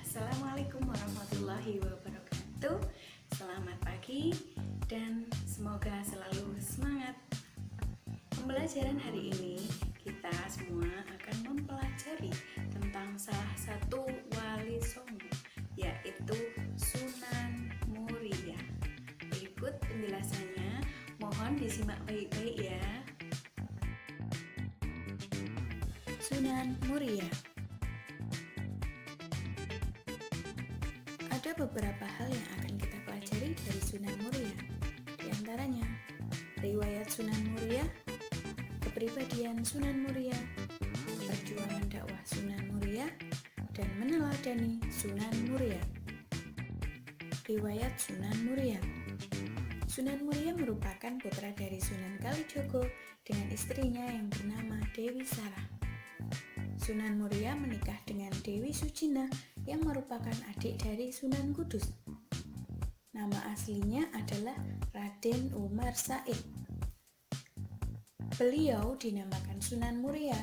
Assalamualaikum warahmatullahi wabarakatuh. Selamat pagi dan semoga selalu semangat. Pembelajaran hari ini kita semua akan mempelajari tentang salah satu wali songo, yaitu Sunan Muria. Berikut penjelasannya, mohon disimak baik-baik ya. Sunan Muria. Ada beberapa hal yang akan kita pelajari dari Sunan Muria. Di antaranya, riwayat Sunan Muria, kepribadian Sunan Muria, perjuangan dakwah Sunan Muria, dan meneladani Sunan Muria. Riwayat Sunan Muria. Sunan Muria merupakan putra dari Sunan Kalijogo dengan istrinya yang bernama Dewi Sarah. Sunan Muria menikah dengan Dewi Sujina yang merupakan adik dari Sunan Kudus. Nama aslinya adalah Raden Umar Said. Beliau dinamakan Sunan Muria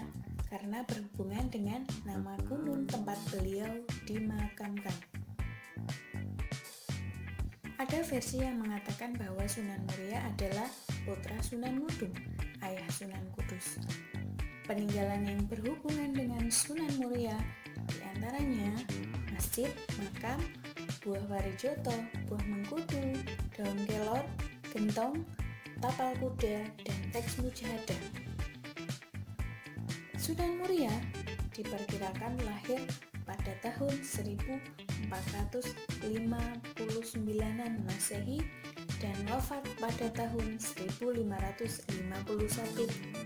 karena berhubungan dengan nama gunung tempat beliau dimakamkan. Ada versi yang mengatakan bahwa Sunan Muria adalah putra Sunan Ngudung, ayah Sunan Kudus. Peninggalan yang berhubungan dengan Sunan Muria diantaranya masjid, makam, buah warijoto, buah mengkudu, daun kelor, gentong, tapal kuda, dan teks mujahadah. Sunan Muria diperkirakan lahir pada tahun 1459 Masehi dan wafat pada tahun 1551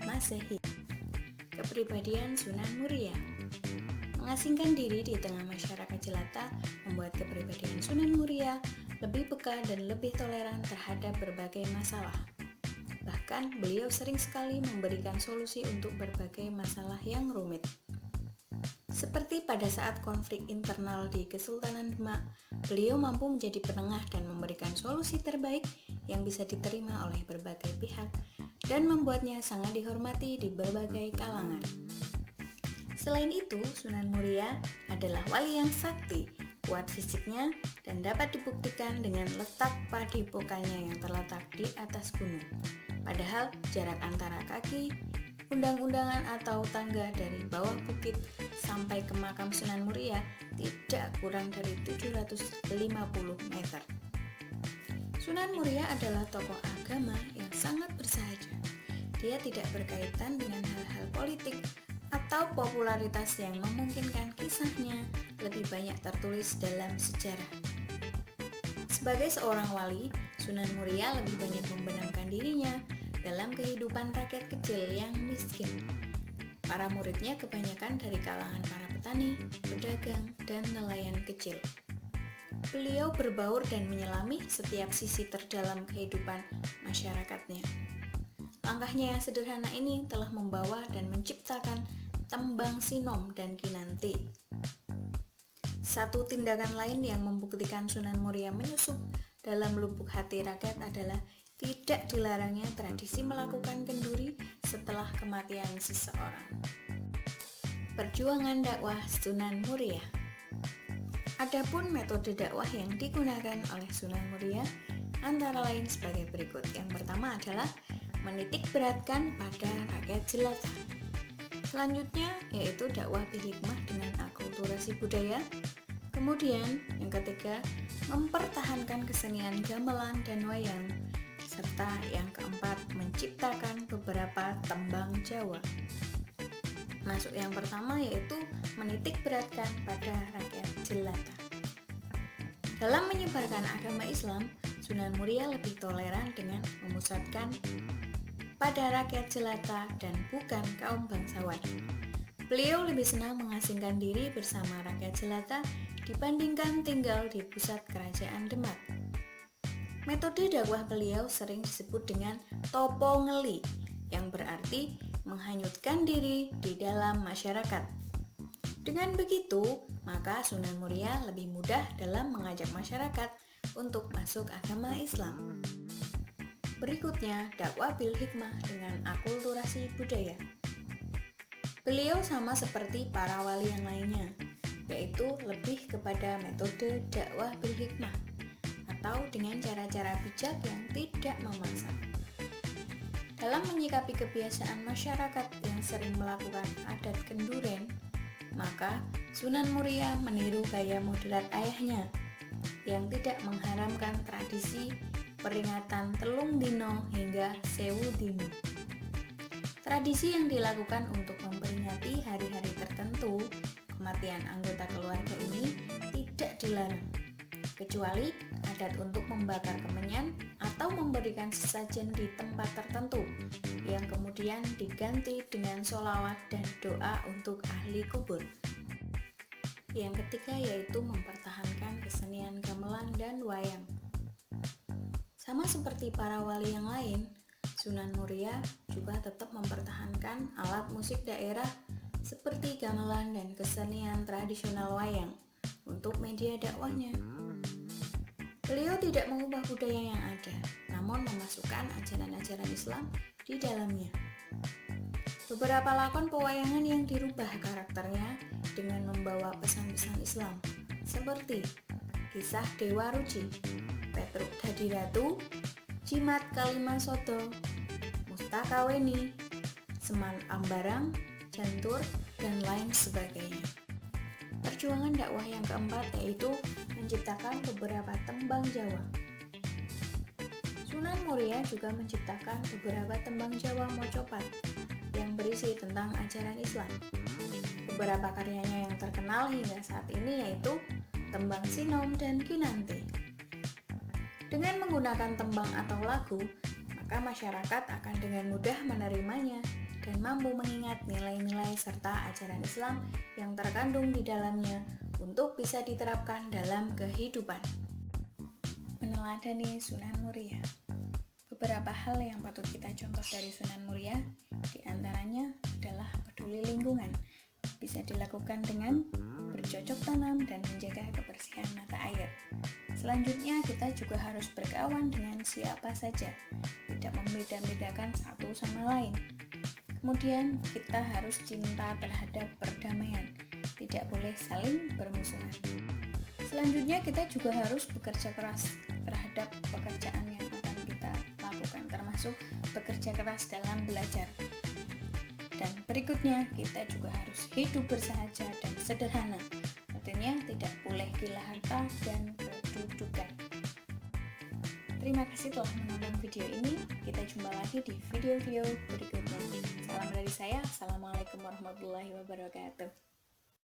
Masehi. Kepribadian Sunan Muria. Mengasingkan diri di tengah masyarakat jelata membuat kepribadian Sunan Muria lebih peka dan lebih toleran terhadap berbagai masalah. Bahkan beliau sering sekali memberikan solusi untuk berbagai masalah yang rumit. Seperti pada saat konflik internal di Kesultanan Demak, beliau mampu menjadi penengah dan memberikan solusi terbaik yang bisa diterima oleh berbagai pihak dan membuatnya sangat dihormati di berbagai kalangan. Selain itu, Sunan Muria adalah wali yang sakti, kuat fisiknya, dan dapat dibuktikan dengan letak padepokannya yang terletak di atas gunung. Padahal jarak antara kaki, undang-undangan atau tangga dari bawah bukit sampai ke makam Sunan Muria tidak kurang dari 750 meter. Sunan Muria adalah tokoh agama yang sangat bersahaja. Dia tidak berkaitan dengan hal-hal politik atau popularitas yang memungkinkan kisahnya lebih banyak tertulis dalam sejarah. Sebagai seorang wali, Sunan Muria lebih banyak membenamkan dirinya dalam kehidupan rakyat kecil yang miskin. Para muridnya kebanyakan dari kalangan para petani, pedagang, dan nelayan kecil. Beliau berbaur dan menyelami setiap sisi terdalam kehidupan masyarakatnya. Langkahnya yang sederhana ini telah membawa dan menciptakan Tembang Sinom dan Kinanti. Satu tindakan lain yang membuktikan Sunan Muria menyusup dalam lubuk hati rakyat adalah tidak dilarangnya tradisi melakukan kenduri setelah kematian seseorang. Perjuangan dakwah Sunan Muria. Adapun metode dakwah yang digunakan oleh Sunan Muria antara lain sebagai berikut. Yang pertama adalah menitik beratkan pada rakyat jelata. Selanjutnya yaitu dakwah berhikmah dengan akulturasi budaya. Kemudian yang ketiga, mempertahankan kesenian gamelan dan wayang. Serta yang keempat, menciptakan beberapa tembang Jawa. Masuk yang pertama yaitu menitik beratkan pada rakyat jelata. Dalam menyebarkan agama Islam, Sunan Muria lebih toleran dengan memusatkan pada rakyat jelata dan bukan kaum bangsawan. Beliau lebih senang mengasingkan diri bersama rakyat jelata dibandingkan tinggal di pusat kerajaan Demak. Metode dakwah beliau sering disebut dengan topo ngeli, yang berarti menghanyutkan diri di dalam masyarakat. Dengan begitu, maka Sunan Muria lebih mudah dalam mengajak masyarakat untuk masuk agama Islam. Berikutnya, dakwah bil hikmah dengan akulturasi budaya. Beliau sama seperti para wali yang lainnya, yaitu lebih kepada metode dakwah bil hikmah atau dengan cara-cara bijak yang tidak memaksa. Dalam menyikapi kebiasaan masyarakat yang sering melakukan adat kenduren, maka Sunan Muria meniru gaya moderat ayahnya yang tidak mengharamkan tradisi peringatan telung dino hingga sewu dino. Tradisi yang dilakukan untuk memperingati hari-hari tertentu kematian anggota keluarga ini tidak dilarang, kecuali adat untuk membakar kemenyan atau memberikan sesajen di tempat tertentu yang kemudian diganti dengan sholawat dan doa untuk ahli kubur. Yang ketiga yaitu mempertahankan kesenian gamelan dan wayang. Sama seperti para wali yang lain, Sunan Muria juga tetap mempertahankan alat musik daerah seperti gamelan dan kesenian tradisional wayang untuk media dakwahnya. Beliau tidak mengubah budaya yang ada, namun memasukkan ajaran-ajaran Islam di dalamnya. Beberapa lakon pewayangan yang dirubah karakternya dengan membawa pesan-pesan Islam, seperti Kisah Dewa Ruci, Petruk Dadi Ratu, Jimat Kalima Sodo, Mustakaweni, Seman Ambarang, Jantur, dan lain sebagainya. Perjuangan dakwah yang keempat yaitu menciptakan beberapa tembang Jawa. Sunan Muria juga menciptakan beberapa tembang Jawa mocopat yang berisi tentang ajaran Islam. Beberapa karyanya yang terkenal hingga saat ini yaitu Tembang Sinom dan Kinanti. Dengan menggunakan tembang atau lagu, maka masyarakat akan dengan mudah menerimanya dan mampu mengingat nilai-nilai serta ajaran Islam yang terkandung di dalamnya untuk bisa diterapkan dalam kehidupan. Meneladani Sunan Muria. Beberapa hal yang patut kita contoh dari Sunan Muria diantaranya adalah peduli lingkungan. Bisa dilakukan dengan bercocok tanam dan menjaga kebersihan mata air. Selanjutnya kita juga harus berkawan dengan siapa saja, tidak membeda-bedakan satu sama lain. Kemudian kita harus cinta terhadap perdamaian, tidak boleh saling bermusuhan. Selanjutnya kita juga harus bekerja keras terhadap pekerjaan yang akan kita lakukan, termasuk bekerja keras dalam belajar. Dan berikutnya kita juga harus hidup bersahaja dan sederhana, artinya tidak boleh gila harta dan kedudukan. Terima kasih telah menonton video ini. Kita jumpa lagi di video-video berikutnya. Salam dari saya. Assalamualaikum warahmatullahi wabarakatuh.